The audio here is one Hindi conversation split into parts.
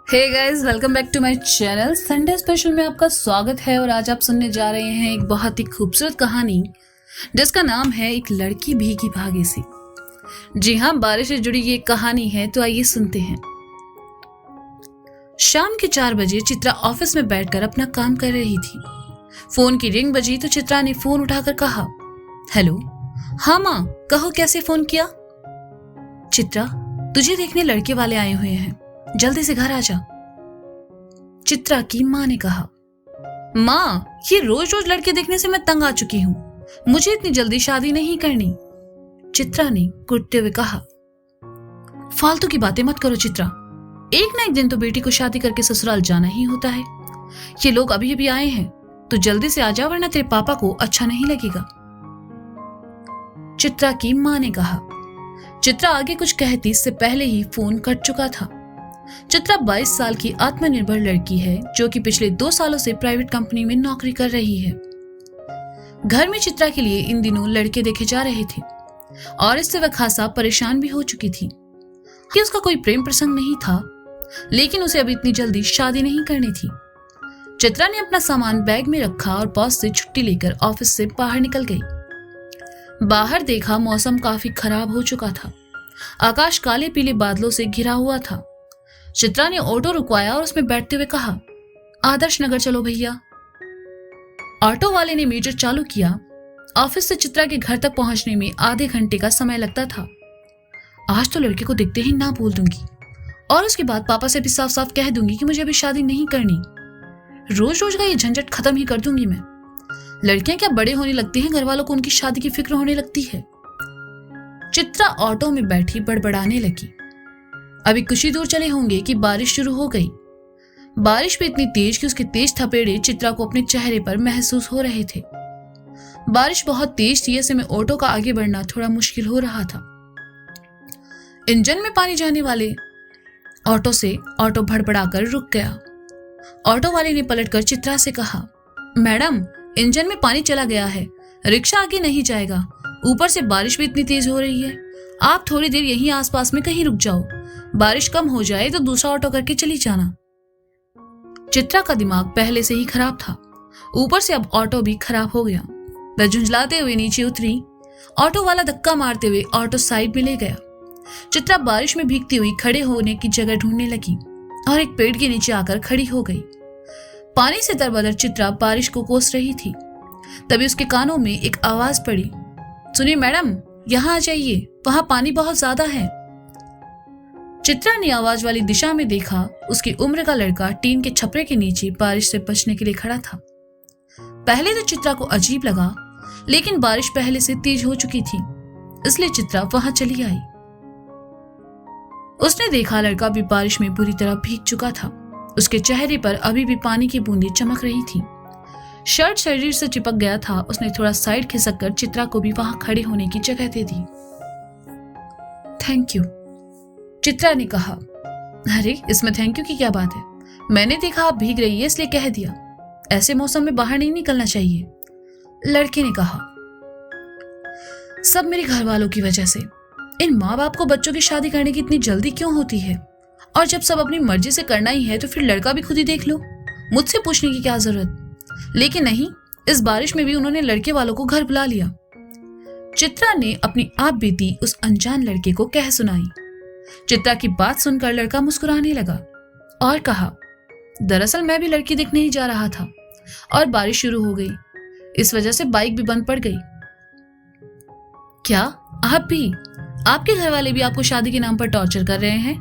Hey guys, welcome back to my channel. Sunday special में आपका स्वागत है और आज आप सुनने जा रहे हैं एक बहुत ही खूबसूरत कहानी जिसका नाम है एक लड़की भीगी भागी सी। जी हाँ, बारिश से जुड़ी ये कहानी है, तो आइए सुनते हैं। शाम के 4 बजे चित्रा ऑफिस में बैठकर अपना काम कर रही थी। फोन की रिंग बजी तो चित्रा ने फोन उठाकर कहा, हेलो। हाँ माँ, कहो कैसे फोन किया? चित्रा, तुझे देखने लड़के वाले आए हुए हैं, जल्दी से घर आ जा। चित्रा की माँ ने कहा, माँ, ये रोज रोज लड़के देखने से मैं तंग आ चुकी हूँ, मुझे इतनी जल्दी शादी नहीं करनी। चित्रा ने कुटते हुए कहा, फालतू की बातें मत करो चित्रा, एक ना एक दिन तो बेटी को शादी करके ससुराल जाना ही होता है। ये लोग अभी अभी आए हैं, तो जल्दी से आ जा वरना तेरे पापा को अच्छा नहीं लगेगा। चित्रा की माँ ने कहा। चित्रा आगे कुछ कहती इससे पहले ही फोन कट चुका था। चित्रा 22 साल की आत्मनिर्भर लड़की है जो कि पिछले 2 सालों से प्राइवेट कंपनी में नौकरी कर रही है। घर में चित्रा के लिए इन दिनों लड़के देखे जा रहे थे और इससे वह खासा परेशान भी हो चुकी थी कि उसका कोई प्रेम प्रसंग नहीं था, लेकिन उसे अभी इतनी जल्दी शादी नहीं करनी थी। चित्रा ने अपना सामान बैग में रखा और बॉस से छुट्टी लेकर ऑफिस से बाहर निकल गई। बाहर देखा, मौसम काफी खराब हो चुका था। आकाश काले पीले बादलों से घिरा हुआ था। चित्रा ने ऑटो रुकवाया और उसमें बैठते हुए कहा, आदर्श नगर चलो भैया। ऑटो वाले ने मीटर चालू किया। ऑफिस से चित्रा के घर तक पहुंचने में आधे घंटे का समय लगता था। आज तो लड़के को दिखते ही ना बोल दूंगी और उसके बाद पापा से भी साफ साफ कह दूंगी कि मुझे अभी शादी नहीं करनी। रोज रोज का ये झंझट खत्म ही कर दूंगी मैं। लड़कियां क्या बड़े होने लगती हैं, घर वालों को उनकी शादी की फिक्र होने लगती है। चित्रा ऑटो में बैठी बड़बड़ाने लगी। अभी कुछ ही दूर चले होंगे कि बारिश शुरू हो गई। बारिश भी इतनी तेज कि उसके तेज थपेड़े चित्रा को अपने चेहरे पर महसूस हो रहे थे। बारिश बहुत तेज थी, ऐसे में ऑटो का आगे बढ़ना थोड़ा मुश्किल हो रहा था। इंजन में पानी जाने वाले ऑटो से ऑटो भड़बड़ाकर रुक गया। ऑटो वाले ने पलटकर चित्रा से कहा, मैडम, इंजन में पानी चला गया है, रिक्शा आगे नहीं जाएगा, ऊपर से बारिश भी इतनी तेज हो रही है, आप थोड़ी देर यहीं आसपास में कहीं रुक जाओ, बारिश कम हो जाए तो दूसरा ऑटो करके चली जाना। चित्रा का दिमाग पहले से ही खराब था, ऊपर से अब ऑटो भी खराब हो गया। वह झुंझलाते हुए नीचे उतरी। ऑटो वाला धक्का मारते हुए ऑटो साइड में ले गया। चित्रा बारिश में भीगती हुई खड़े होने की जगह ढूंढने लगी और एक पेड़ के नीचे आकर खड़ी हो गई। पानी से तरबतर चित्रा बारिश को कोस रही थी। तभी उसके कानों में एक आवाज पड़ी, सुनिए मैडम, यहाँ आ जाइए, वहां पानी बहुत ज्यादा है। चित्रा ने आवाज वाली दिशा में देखा। उसकी उम्र का लड़का टीन के छपरे के नीचे बारिश से बचने के लिए खड़ा था। पहले तो चित्रा को अजीब लगा, लेकिन बारिश पहले से तेज हो चुकी थी, इसलिए चित्रा वहां चली आई। उसने देखा लड़का भी बारिश में बुरी तरह भीग चुका था। उसके चेहरे पर अभी भी पानी की बूंदें चमक रही थी। शर्ट शरीर से चिपक गया था। उसने थोड़ा साइड खिसक कर चित्रा को भी वहां खड़े होने की जगह दे दी। थैंक यू, चित्रा ने कहा। अरे, इसमें थैंक यू की क्या बात है, मैंने देखा आप भीग रही है इसलिए कह दिया, ऐसे मौसम में बाहर नहीं निकलना चाहिए, लड़के ने कहा। सब मेरे घर वालों की वजह से। इन माँ बाप को बच्चों की शादी करने की इतनी जल्दी क्यों होती है? और जब सब अपनी मर्जी से करना ही है तो फिर लड़का भी खुद ही देख लो, मुझसे पूछने की क्या जरूरत। लेकिन नहीं, इस बारिश में भी उन्होंने लड़के वालों को घर बुला लिया। चित्रा ने अपनी आप बीती उस अनजान लड़के को कह सुनाई। चित्रा की बात सुनकर लड़का मुस्कुराने लगा और कहा, दरअसल मैं भी लड़की देखने ही जा रहा था और बारिश शुरू हो गई, इस वजह से बाइक भी बंद पड़ गई। क्या आप भी? आपके घर वाले भी आपको शादी के नाम पर टॉर्चर कर रहे हैं?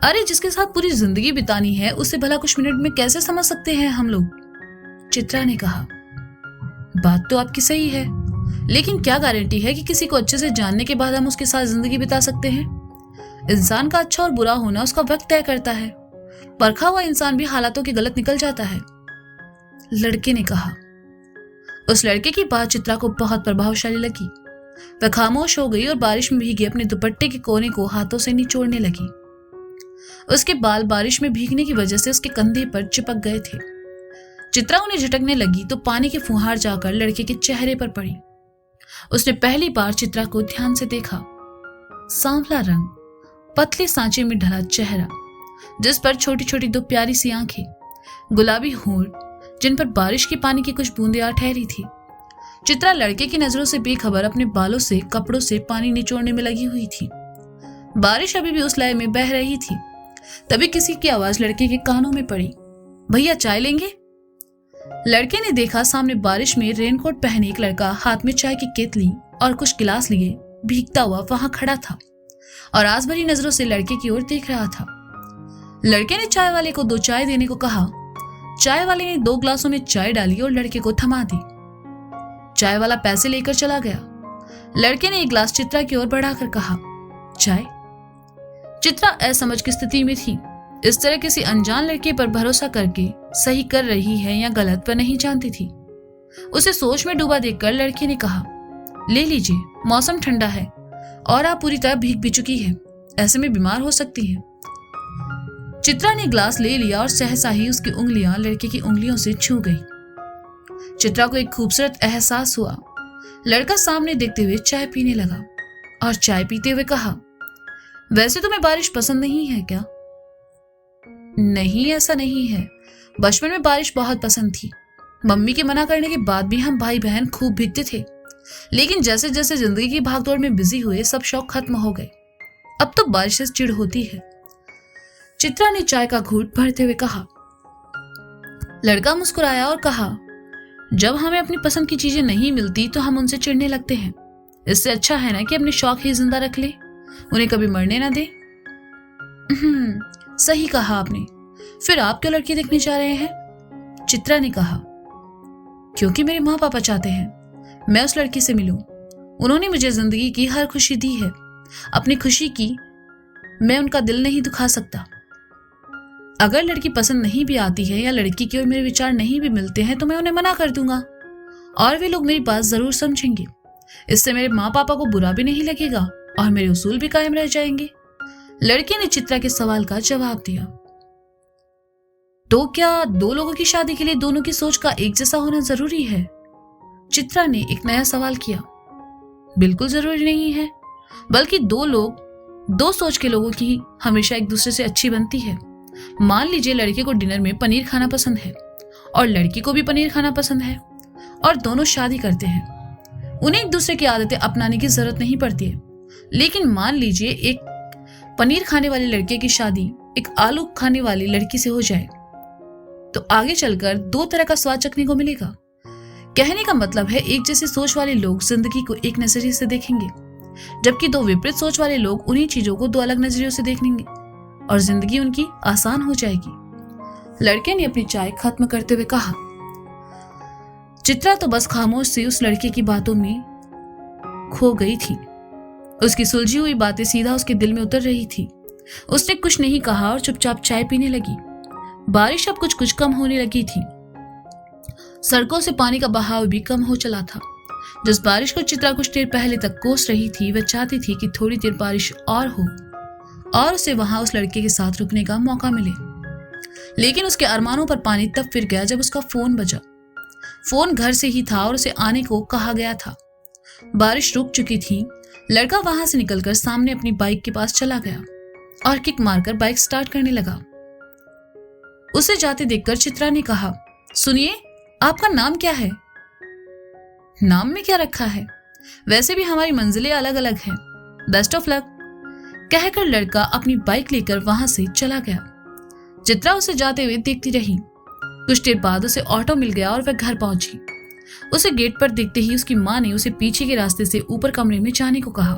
अरे, जिसके साथ पूरी जिंदगी बितानी है उससे भला कुछ मिनट में कैसे समझ सकते हैं हम लोग? चित्रा ने कहा। बात तो आपकी सही है, लेकिन क्या गारंटी है कि किसी को अच्छे से जानने के बाद हम उसके साथ जिंदगी बिता सकते हैं? इंसान का अच्छा और बुरा होना उसका वक्त तय करता है। परखा हुआ इंसान भी हालातों के गलत निकल जाता है, लड़के ने कहा। उस लड़के की बात चित्रा को बहुत प्रभावशाली लगी। वह खामोश हो गई और बारिश में भीगे अपने दुपट्टे के कोने को हाथों से निचोड़ने लगी। उसके बाल बारिश में भीगने की वजह से उसके कंधे पर चिपक गए थे। चित्रा उन्हें झटकने लगी तो पानी की फुहार जाकर लड़के के चेहरे पर पड़ी। उसने पहली बार चित्रा को ध्यान से देखा। सांवला रंग, पतले सांचे में ढला चेहरा जिस पर छोटी छोटी दो प्यारी सी आंखें, गुलाबी होंठ जिन पर बारिश के पानी की कुछ बूंदें आ ठहरी थी। चित्रा लड़के की नजरों से बेखबर अपने बालों से कपड़ों से पानी निचोड़ने में लगी हुई थी। बारिश अभी भी उस लय में बह रही थी। तभी किसी की आवाज लड़के के कानों में पड़ी, भैया चाय लेंगे? लड़के ने देखा सामने बारिश में रेनकोट पहने एक लड़का हाथ में चाय की केतली और कुछ गिलास लिए भीगता हुआ वहां खड़ा था और आस भरी नजरों से लड़के की ओर देख रहा था। लड़के ने चाय वाले को 2 चाय देने को कहा। चाय वाले ने 2 ग्लासों में चाय डाली और लड़के को थमा दी। चाय वाला पैसे लेकर चला गया। लड़के ने एक ग्लास चित्रा की ओर बढ़ाकर कहा, चाय? चित्रा असमझ की स्थिति में थी। इस तरह किसी अनजान लड़के पर भरोसा करके सही कर रही है या गलत पर नहीं जानती थी। उसे सोच में डूबा देखकर लड़के ने कहा, ले लीजिए, मौसम ठंडा है और आप पूरी तरह भीग भी चुकी है, ऐसे में बीमार हो सकती हैं। चित्रा ने ग्लास ले लिया और सहसा ही उसकी उंगलियां लड़के की उंगलियों से छू गई। चित्रा को एक खूबसूरत एहसास हुआ। लड़का सामने देखते हुए चाय पीने लगा और चाय पीते हुए कहा, वैसे तुम्हें बारिश पसंद नहीं है क्या? नहीं, ऐसा नहीं है। बचपन में बारिश बहुत पसंद थी। मम्मी के मना करने के बाद भी हम भाई बहन खूब भीगते थे, लेकिन जैसे जैसे जिंदगी की भागदौड़ में बिजी हुए सब शौक खत्म हो गए। अब तो बारिश से चिढ़ होती है। चित्रा ने चाय का घूंट भरते हुए कहा। लड़का मुस्कुराया और कहा, जब हमें अपनी पसंद की चीजें नहीं मिलती तो हम उनसे चिढ़ने लगते हैं। इससे अच्छा है ना कि अपने शौक ही जिंदा रख ले, उन्हें कभी मरने ना दे। सही कहा आपने। फिर आप क्यों लड़की देखने जा रहे हैं? चित्रा ने कहा, क्योंकि मेरे माँ पापा चाहते हैं मैं उस लड़की से मिलूं। उन्होंने मुझे जिंदगी की हर खुशी दी है। अपनी खुशी की मैं उनका दिल नहीं दुखा सकता। अगर लड़की पसंद नहीं भी आती है या लड़की की ओर मेरे विचार नहीं भी मिलते हैं तो मैं उन्हें मना कर दूंगा और वे लोग मेरी बात जरूर समझेंगे। इससे मेरे माँ पापा को बुरा भी नहीं लगेगा और मेरे उसूल भी कायम रह जाएंगे। लड़के ने चित्रा के सवाल का जवाब दिया। तो क्या 2 लोगों की शादी के लिए दोनों की सोच का एक जैसा होना जरूरी है? चित्रा ने एक नया सवाल किया। बिल्कुल जरूरी नहीं है, बल्कि 2 सोच के लोगों की हमेशा एक दूसरे से अच्छी बनती है। मान लीजिए लड़के को डिनर में पनीर खाना पसंद है और लड़की को भी पनीर खाना पसंद है और दोनों शादी करते हैं। उन्हें एक दूसरे की आदतें अपनाने की जरूरत नहीं पड़ती है। लेकिन मान लीजिए एक पनीर खाने वाले लड़के की शादी एक आलू खाने वाली लड़की से हो जाए, तो आगे चलकर 2 तरह का स्वाद चखने को मिलेगा। कहने का मतलब है एक जैसी सोच वाले लोग जिंदगी को एक नजरिए से देखेंगे, जबकि 2 विपरीत सोच वाले लोग उन्हीं चीजों को 2 अलग नजरियों से देखेंगे और जिंदगी उनकी आसान हो जाएगी। लड़के ने अपनी चाय खत्म करते हुए कहा। चित्रा तो बस खामोश सी उस लड़के की बातों में खो गई थी। उसकी सुलझी हुई बातें सीधा उसके दिल में उतर रही थी। उसने कुछ नहीं कहा और चुपचाप चाय पीने लगी। बारिश अब कुछ कुछ कम होने लगी थी। सड़कों से पानी का बहाव भी कम हो चला था। जिस बारिश को चित्रा कुछ देर पहले तक कोस रही थी, वह चाहती थी कि थोड़ी देर बारिश और हो और उसे वहां उस लड़के के साथ रुकने का मौका मिले। लेकिन उसके अरमानों पर पानी तब फिर गया जब उसका फोन बजा। फोन घर से ही था और उसे आने को कहा गया था। बारिश रुक चुकी थी। लड़का वहां से निकलकर सामने अपनी बाइक के पास चला गया और किक मारकर बाइक स्टार्ट करने लगा। उसे जाते देखकर चित्रा ने कहा, सुनिए, आपका नाम क्या है? नाम में क्या रखा है? वैसे भी हमारी मंजिलें अलग अलग हैं। बेस्ट ऑफ लक, कहकर लड़का अपनी बाइक लेकर वहां से चला गया। चित्रा उसे जाते हुए देखती रही। कुछ देर बाद उसे ऑटो मिल गया और वह घर पहुंची। उसे गेट पर देखते ही उसकी मां ने उसे पीछे के रास्ते से ऊपर कमरे में जाने को कहा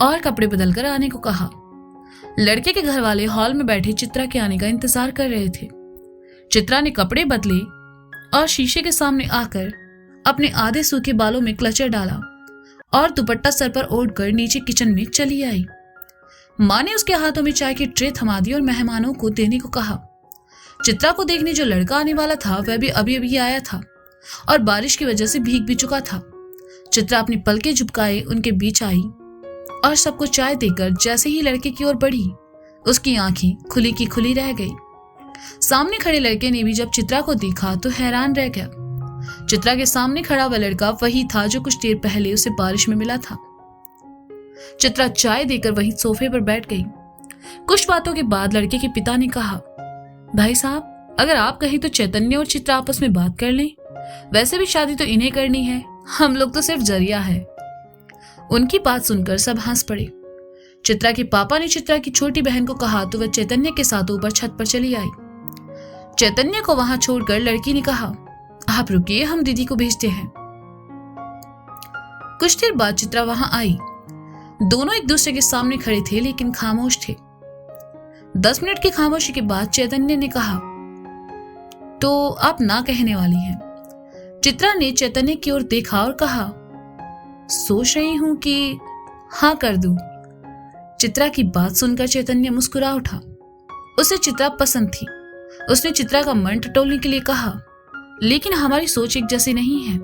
और कपड़े बदलकर आने को कहा। लड़के के घर वाले हॉल में बैठे चित्रा के आने का इंतजार कर रहे थे। चित्रा ने कपड़े बदले और शीशे के सामने आकर अपने आधे सूखे बालों में क्लचर डाला और दुपट्टा सर पर ओढ़कर नीचे किचन में चली आई। मां ने उसके हाथों में चाय की ट्रे थमा दी और मेहमानों को देने को कहा। चित्रा को देखने जो लड़का आने वाला था वह भी अभी अभी आया था और बारिश की वजह से भीग भी चुका था। चित्रा अपनी पलकें झुकाए उनके बीच आई और सबको चाय देकर जैसे ही लड़के की ओर बढ़ी, उसकी आंखें खुली की खुली रह गई। सामने खड़े लड़के ने भी जब चित्रा को देखा तो हैरान रह गया। चित्रा के सामने खड़ा वह लड़का वही था जो कुछ देर पहले उसे बारिश में मिला था। चित्रा चाय देकर वहीं सोफे पर बैठ गई। कुछ बातों के बाद लड़के के पिता ने कहा, भाई साहब, अगर आप कहें तो चैतन्य और चित्रा आपस में बात कर लें। वैसे भी शादी तो इन्हें करनी है, हम लोग तो सिर्फ जरिया है। उनकी बात सुनकर सब हंस पड़े। चित्रा के पापा ने चित्रा की छोटी बहन को कहा तो वह चैतन्य के साथ ऊपर छत पर चली आई। चैतन्य को वहां छोड़कर लड़की ने कहा, आप रुकिए, हम दीदी को भेजते हैं। कुछ देर बाद चित्रा वहां आई। दोनों एक दूसरे के सामने खड़े थे लेकिन खामोश थे। 10 मिनट की खामोशी के बाद चैतन्य ने कहा, तो आप ना कहने वाली हैं। चित्रा ने चैतन्य की ओर देखा और कहा, सोच रही हूं कि हाँ कर दूं। चित्रा की बात सुनकर चैतन्य मुस्कुरा उठा। उसे चित्रा पसंद थी। उसने चित्रा का मन टटोलने के लिए कहा, लेकिन हमारी सोच एक जैसी नहीं है।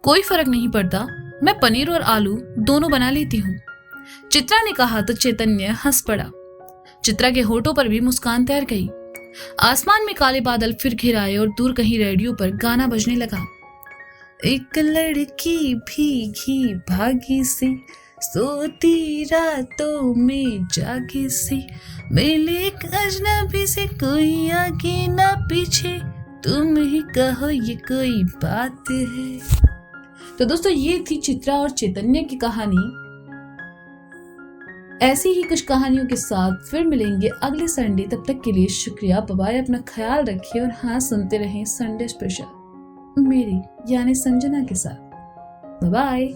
कोई फर्क नहीं पड़ता, मैं पनीर और आलू दोनों बना लेती हूँ, चित्रा ने कहा तो चैतन्य हंस पड़ा। चित्रा के होठों पर भी मुस्कान तैर गई। आसमान में काले बादल फिर घिर आए और दूर कहीं रेडियो पर गाना बजने लगा। एक लड़की भीगी भागी सी, सोती रातों में जागी सी, मिले एक अजनबी से, कोई आगे ना पीछे, तुम ही कहो ये कोई बात है। तो दोस्तों, ये थी चित्रा और चैतन्य की कहानी। ऐसी ही कुछ कहानियों के साथ फिर मिलेंगे अगले संडे। तब तक के लिए शुक्रिया, बाय, अपना ख्याल रखिए और हाँ, सुनते रहें संडे स्पेशल मेरी यानी संजना के साथ। बाय।